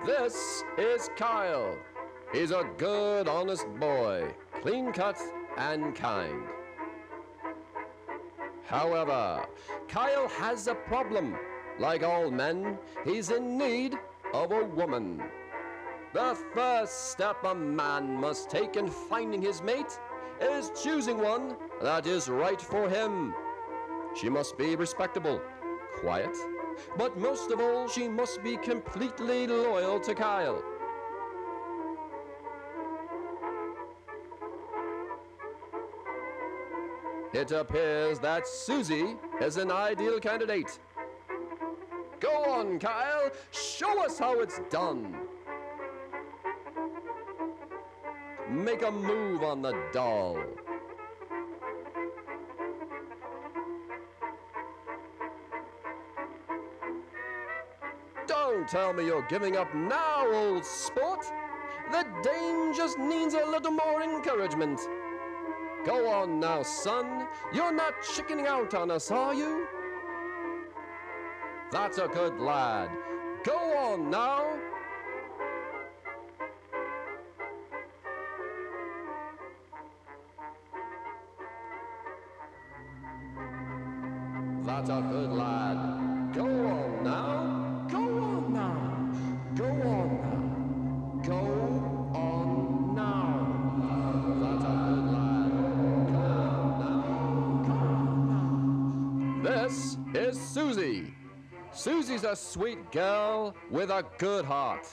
This is Kyle. He's a good, honest boy, clean-cut and kind. However, Kyle has a problem. Like all men, he's in need of a woman. The first step a man must take in finding his mate is choosing one that is right for him. She must be respectable, quiet, but most of all, she must be completely loyal to Kyle. It appears that Susie is an ideal candidate. Go on, Kyle, show us how it's done. Make a move on the doll. Don't tell me you're giving up now, old sport. The Dane just needs a little more encouragement. Go on now, son. You're not chickening out on us, are you? That's a good lad. Go on now. That's a good lad. Go on now. Go on now. Go on now. Go on now. That's a good lad. Go on now. Go on now. This is Susie. Susie's a sweet girl with a good heart.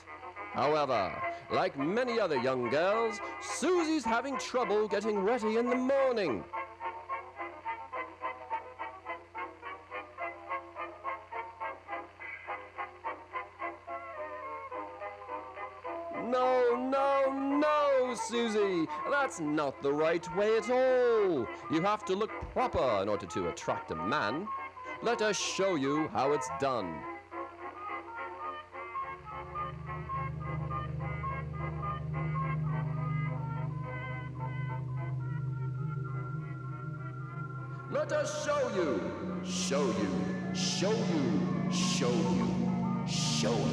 However, like many other young girls, Susie's having trouble getting ready in the morning. No, Susie, that's not the right way at all. You have to look proper in order to attract a man. Let us show you how it's done. Let us show you, show you, show you, show you, show you.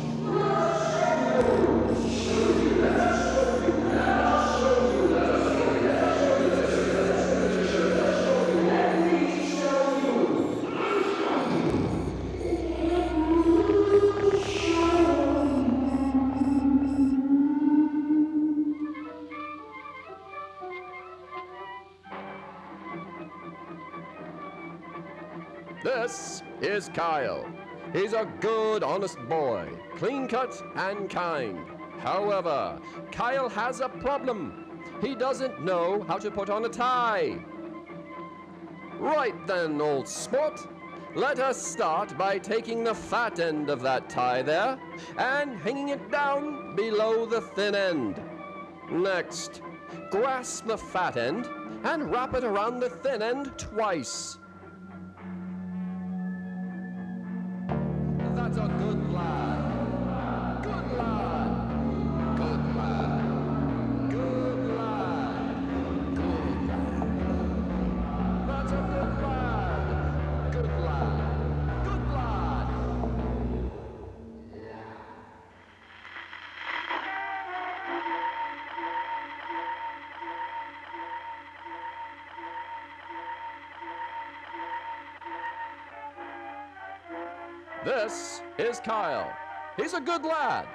This is Kyle. He's a good, honest boy, clean-cut and kind. However, Kyle has a problem. He doesn't know how to put on a tie. Right then, old sport. Let us start by taking the fat end of that tie there and hanging it down below the thin end. Next, grasp the fat end and wrap it around the thin end twice. That's a good lad. Good lad. Good lad. Good lad. Good lad. That's a good lad. Good lad. Good lad. This is Kyle. He's a good lad.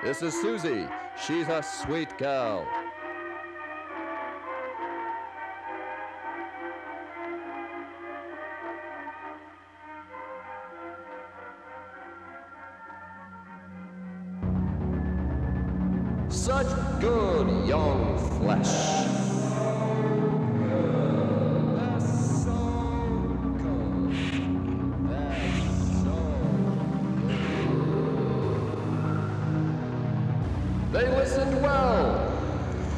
This is Susie. She's a sweet girl. Such good young flesh. They're so good. They're so good. They listened well.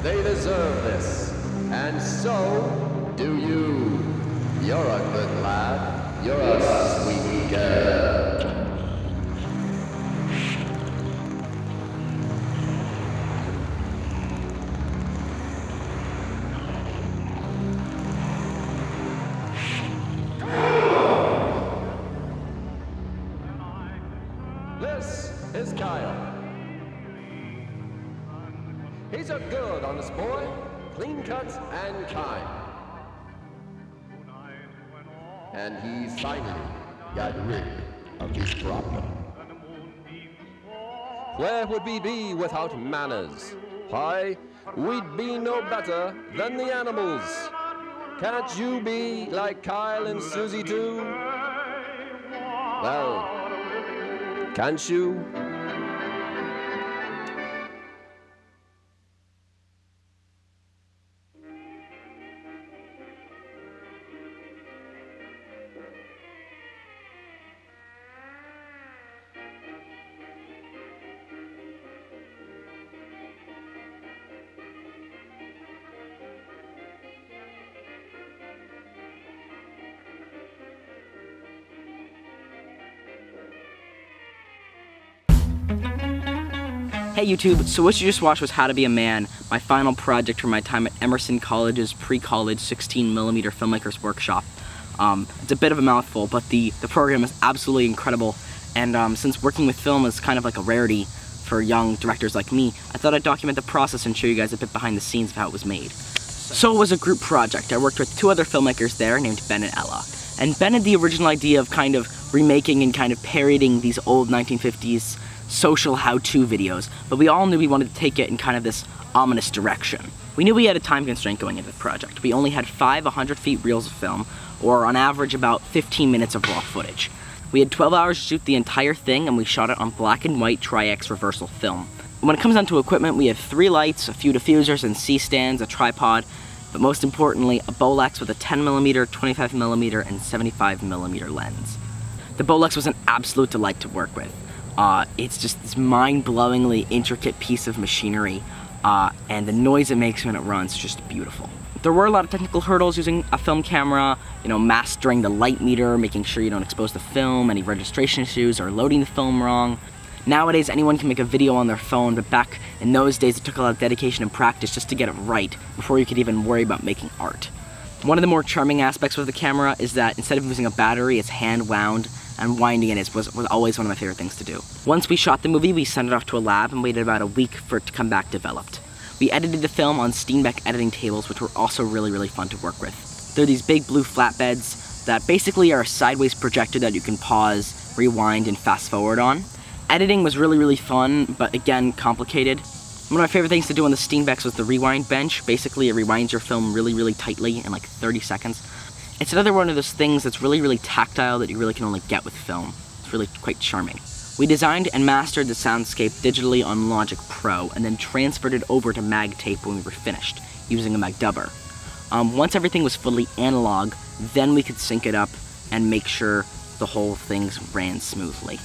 They deserve this. And so do you. You're a good lad. You're a sweet girl. This is Kyle. He's a good, honest boy, clean cut and kind. And he's finally got rid of his problem. Where would we be without manners? Why, we'd be no better than the animals. Can't you be like Kyle and Susie too? Well, can't you? Hey YouTube, so what you just watched was How to Be a Man, my final project from my time at Emerson College's pre-college 16mm filmmakers workshop. It's a bit of a mouthful, but the program is absolutely incredible, and since working with film is kind of like a rarity for young directors like me, I thought I'd document the process and show you guys a bit behind the scenes of how it was made. So it was a group project. I worked with two other filmmakers there named Ben and Ella. And Ben had the original idea of kind of remaking and kind of parodying these old 1950s social how-to videos, but we all knew we wanted to take it in kind of this ominous direction. We knew we had a time constraint going into the project. We only had 5 100-feet reels of film, or on average about 15 minutes of raw footage. We had 12 hours to shoot the entire thing, and we shot it on black and white Tri-X reversal film. When it comes down to equipment, we had 3 lights, a few diffusers and C-stands, a tripod, but most importantly, a Bolex with a 10mm, 25mm, and 75mm lens. The Bolex was an absolute delight to work with. It's just this mind-blowingly intricate piece of machinery, and the noise it makes when it runs is just beautiful. There were a lot of technical hurdles using a film camera, mastering the light meter, making sure you don't expose the film, any registration issues, or loading the film wrong. Nowadays, anyone can make a video on their phone, but back in those days, it took a lot of dedication and practice just to get it right before you could even worry about making art. One of the more charming aspects of the camera is that instead of using a battery, it's hand-wound, and winding it was always one of my favorite things to do. Once we shot the movie, we sent it off to a lab and waited about a week for it to come back developed. We edited the film on Steenbeck editing tables, which were also really fun to work with. They're these big blue flatbeds that basically are a sideways projector that you can pause, rewind, and fast forward on. Editing was really fun, but again, complicated. One of my favorite things to do on the Steenbecks was the rewind bench. Basically, it rewinds your film really tightly in like 30 seconds. It's another one of those things that's really tactile that you really can only get with film. It's really quite charming. We designed and mastered the soundscape digitally on Logic Pro and then transferred it over to MagTape when we were finished, using a MagDubber. Once everything was fully analog, then we could sync it up and make sure the whole thing ran smoothly.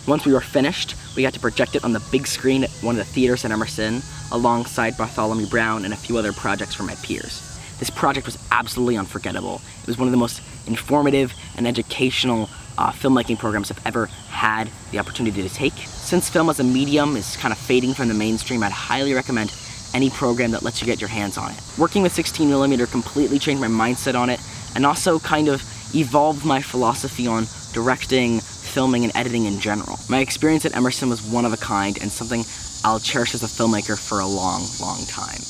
Once we were finished, we got to project it on the big screen at one of the theaters at Emerson, alongside Bartholomew Brown and a few other projects from my peers. This project was absolutely unforgettable. It was one of the most informative and educational filmmaking programs I've ever had the opportunity to take. Since film as a medium is kind of fading from the mainstream, I'd highly recommend any program that lets you get your hands on it. Working with 16mm completely changed my mindset on it, and also kind of evolved my philosophy on directing, filming, and editing in general. My experience at Emerson was one of a kind and something I'll cherish as a filmmaker for a long time.